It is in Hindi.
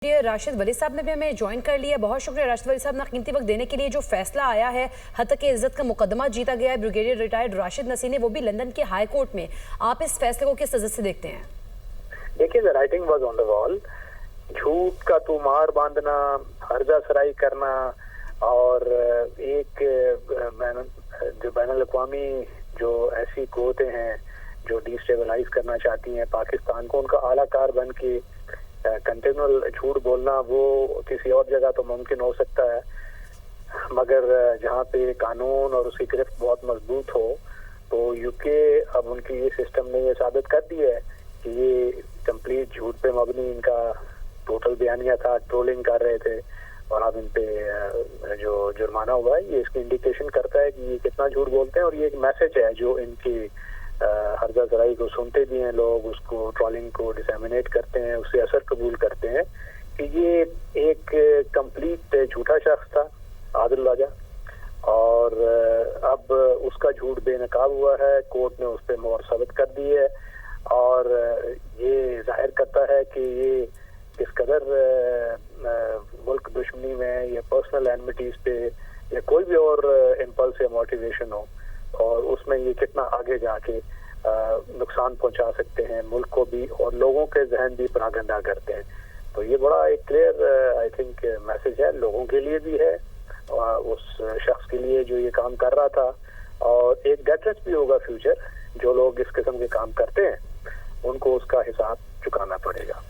राशिद वली साहब ने भी हमें ज्वाइन कर लिया। बहुत शुक्रिया राशिद वली साहब, ना कीमती वक्त देने के लिए। जो फैसला आया है, हतक इज्जत का मुकदमा जीता गया है ब्रिगेडियर रिटायर्ड राशिद नसीर ने, वो भी लंदन के हाई कोर्ट में। आप इस फैसले को किस नजर से देखते हैं? देखिए, the writing was on the wall. झूठ का तुमार बांधना, हर्जा सराई करना और एक जो बैनुल अक़वामी जो ऐसी कुव्वतें हैं जो डिस्टेबलाइज करना चाहती हैं पाकिस्तान को, उनका आला कार बन के कंटिन्यूअल झूठ बोलना, वो किसी और जगह तो मुमकिन हो सकता है, मगर जहाँ पे कानून और उसकी गिरफ्त बहुत मजबूत हो, तो यूके अब उनकी ये सिस्टम ने ये साबित कर दिया है कि ये कंप्लीट झूठ पे मबनी इनका टोटल बयानिया था, ट्रोलिंग कर रहे थे। और अब इन पे जो जुर्माना हुआ है, ये इसकी इंडिकेशन करता है कि ये कितना झूठ बोलते हैं। और ये एक मैसेज है जो इनकी हर्जा सराई को सुनते भी हैं लोग, उसको ट्रोलिंग को डिसैमिनेट करते हैं, उससे असर कबूल करते हैं कि ये एक कंप्लीट झूठा शख्स था, आदिल राजा, और अब उसका झूठ बेनकाब हुआ है। कोर्ट ने उस पर मोहर साबित कर दी है और ये जाहिर करता है कि ये किस कदर मुल्क दुश्मनी में या पर्सनल एनमिटीज पे या कोई भी और इम्पल्स या मोटिवेशन हो, और उसमें ये कितना आगे जाके नुकसान पहुंचा सकते हैं मुल्क को भी, और लोगों के जहन भी परागंदा करते हैं। तो ये बड़ा एक क्लियर आई थिंक मैसेज है, लोगों के लिए भी है और उस शख्स के लिए जो ये काम कर रहा था, और एक डेटरेंस भी होगा फ्यूचर। जो लोग इस किस्म के काम करते हैं उनको उसका हिसाब चुकाना पड़ेगा।